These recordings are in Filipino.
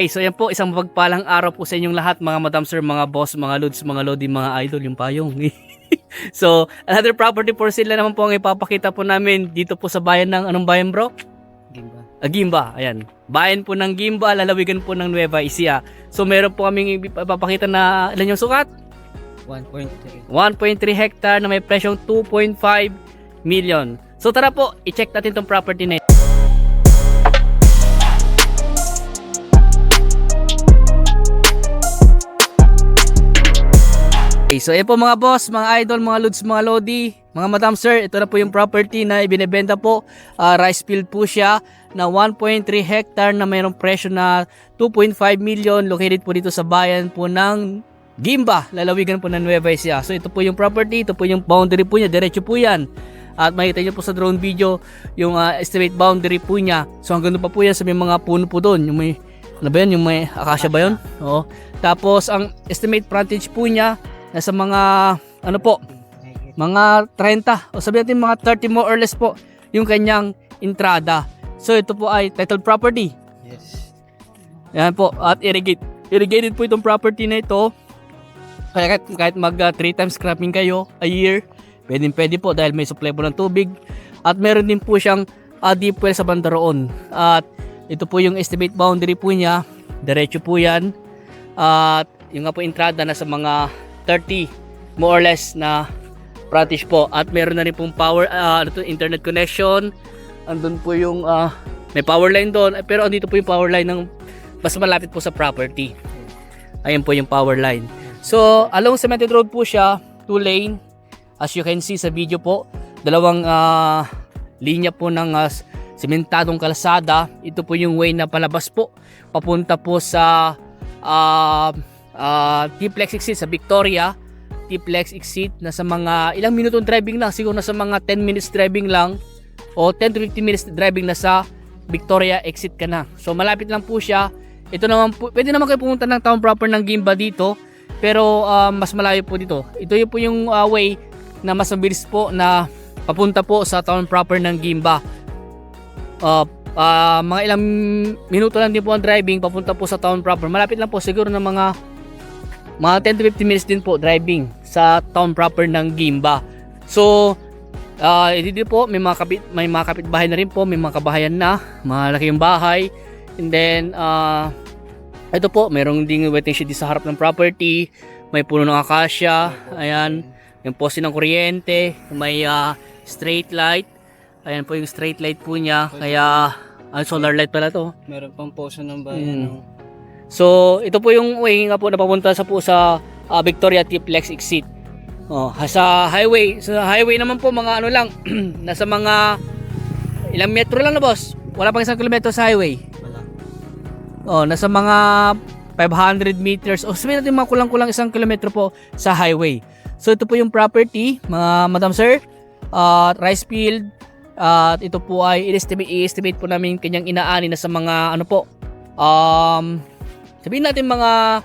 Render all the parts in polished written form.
Okay, so yan po, isang mapagpalang araw po sa inyong lahat, mga madam sir, mga boss, mga lods, mga lodi, mga idol, yung payong. So, another property for sale na naman po ang ipapakita po namin dito po sa bayan ng, anong bayan bro? Gimba. Gimba, ayan. Bayan po ng Gimba, lalawigan po ng Nueva Ecija. So, meron po kaming ipapakita na, ilan yung sukat? 1.3. 1.3 hectare na may presyong 2.5 million. So, tara po, i-check natin tong property na ito. Okay, so yan po mga boss, mga idol, mga lods, mga lodi, mga madam sir, ito na po yung property na ibinebenta po. Rice field po siya na 1.3 hectare na mayroong presyo na 2.5 million, located po dito sa bayan po ng Gimba, lalawigan po ng Nueva Ecija. So ito po yung property, ito po yung boundary po niya, diretso po yan. At makita nyo po sa drone video yung estimate boundary po niya. So hanggang doon pa po yan sa may mga puno po doon, yung may, ano ba yan, yung may acacia ba yun? Oo. Tapos ang estimate frontage po niya nasa mga ano po, mga 30 o sabihin natin mga 30 more or less po yung kanyang entrada. So ito po ay titled property. Yes. Yan po, at irrigated po itong property na ito. Kaya kahit mag 3 times cropping kayo a year, pwede po dahil may supply po ng tubig. At meron din po siyang deep well sa banda roon. At ito po yung estimate boundary po niya, diretso po yan. At yung nga po entrada nasa mga 30 more or less na frontage po. At meron na rin pong power internet connection. Andun po yung may power line doon, pero andito po yung power line ng mas malapit po sa property. Ayun po yung power line. So along cemented road po siya, 2 lane. As you can see sa video po, dalawang linya po ng sementadong kalsada. Ito po yung way na palabas po papunta po sa T-Plex exit sa Victoria. T-Plex exit na sa mga ilang minutong driving lang, siguro na sa mga 10 minutes driving lang o 10 to 15 minutes driving na sa Victoria exit ka na. So malapit lang po siya. Ito naman po, pwede naman kayo pumunta ng town proper ng Gimba dito, pero mas malayo po dito. Ito yung po yung way na mas mabilis po na papunta po sa town proper ng Gimba. Mga ilang minuto lang din po ang driving papunta po sa town proper. Malapit lang po, siguro ng mga 10 to 15 minutes din po driving sa town proper ng Gimba. So dito po may mga kapitbahay na rin po, may mga kabahayan na, malaki yung bahay. And then ito po, merong ding waiting shed sa harap ng property, may puno ng acacia, ayan, yung poste ng kuryente, may straight light. Ayan po yung straight light po niya, kaya solar light pala to. Meron pang poso ng bayan. So ito po yung way nga po na papunta sa Victoria T-Plex exit. Sa highway naman po mga ano lang nasa mga ilang metro lang na boss. Wala pang 1 kilometro sa highway. Wala. Nasa mga 500 meters o sabihin natin mga kulang-kulang 1 kilometro po sa highway. So ito po yung property, mga madam sir, rice field. At ito po ay i-estimate po namin kanyang inaani na sa mga ano po, sabihin natin mga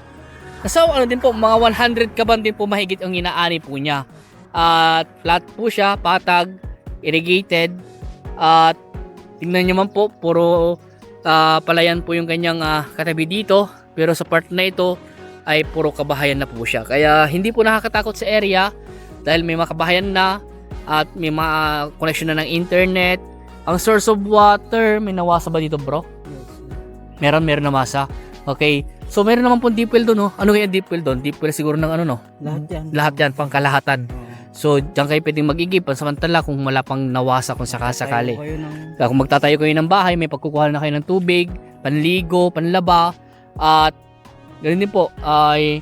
nasa ano din po, mga 100 kaban din po mahigit ang inaani po niya. At flat po siya, patag, irrigated. At tingnan nyo man po, puro palayan po yung kanyang katabi dito. Pero sa part na ito ay puro kabahayan na po siya. Kaya hindi po nakakatakot sa area dahil may mga kabahayan na at may mga connection na ng internet. Ang source of water, may nawasa ba dito bro? Yes. Meron na masa. Okay. So meron naman pong deep well doon, no? Ano kaya deep well doon? Deep well siguro ng ano, no? Lahat yan. Lahat yan, pangkalahatan. So diyan kayo pwedeng mag-igip pansamantala kung wala pang nawasa kung sakasakali. Kung magtatayo kayo ng bahay, may pagkukuha na kayo ng tubig, panligo, panlaba, at ganoon din po ay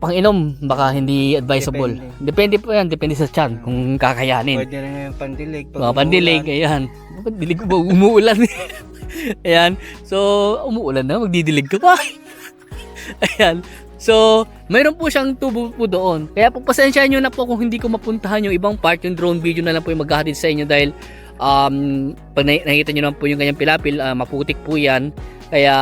pang-inom baka hindi advisable. Depende po yan, depende sa tiyan kung kakayanin. Pwede rin yung pandilig. Pandilig, ayan. Dilig ko ba? Umuulan. Ayan. So, umuulan na. Magdidilig ka pa. Ayan. So, mayroon po siyang tubo po doon. Kaya po, pasensya nyo na po kung hindi ko mapuntahan yung ibang part. Yung drone video na lang po yung maghahatid sa inyo dahil pag nakikita nyo naman po yung kanyang pilapil, maputik po yan. Kaya,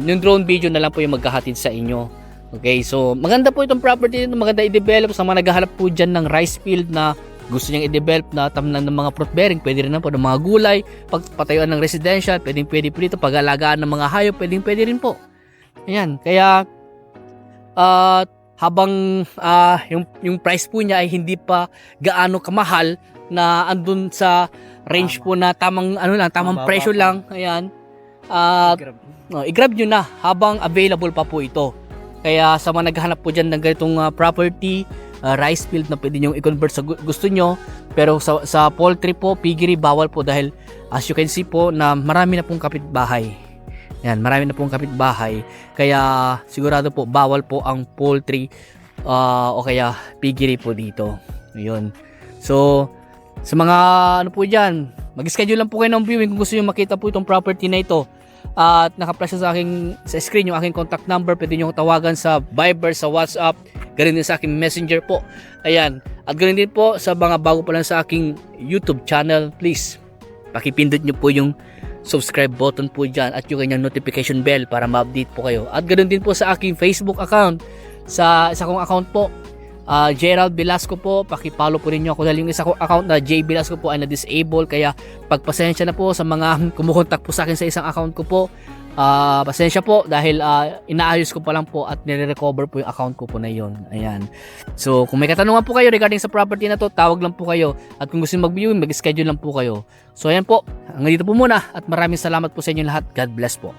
yung drone video na lang po yung maghahatid sa inyo. Okay, so maganda po itong property, maganda i-develop sa mga naghahanap po dyan ng rice field na gusto niyang i-develop na tamnan ng mga fruit bearing, pwede rin po ng mga gulay, pagpatayuan ng residential, pwede po dito, pag-alagaan ng mga hayop, pwede rin po. Ayan, kaya habang yung price po niya ay hindi pa gaano kamahal na andun sa range po na tamang Mababa presyo pa. lang. Ayan. At Grab. i-grab nyo na habang available pa po ito. Kaya sa mga naghahanap po dyan ng ganitong property, rice field na pwede nyo i-convert sa gusto nyo. Pero sa poultry po, piggery, bawal po dahil as you can see po na marami na pong kapitbahay. Yan, marami na pong kapitbahay. Kaya sigurado po, bawal po ang poultry o kaya piggery po dito. Ayun. So, sa mga ano po dyan, mag-schedule lang po kayo ng viewing kung gusto nyo makita po itong property na ito. At naka-flash sa screen yung aking contact number. Pwede nyo tawagan sa Viber, sa WhatsApp, ganun din sa aking Messenger po. Ayan. At ganun din po sa mga bago pa lang sa aking YouTube channel, please pakipindot nyo po yung subscribe button po dyan at yung kanyang notification bell para ma-update po kayo. At ganun din po sa aking Facebook account. Sa isa kong account po, Gerald Velasco po, pakipollow po ninyo ako dahil yung isa kong account na J Velasco po ay na-disable, kaya pagpasensya na po sa mga kumukontak po sa akin sa isang account ko po. Pasensya po dahil inaayos ko pa lang po at nire-recover po yung account ko po na yon. Ayan. So kung may katanungan po kayo regarding sa property na to, tawag lang po kayo, at kung gusto mag-viewing, mag-schedule lang po kayo. So ayan po, hanggang dito po muna at maraming salamat po sa inyo lahat. God bless po.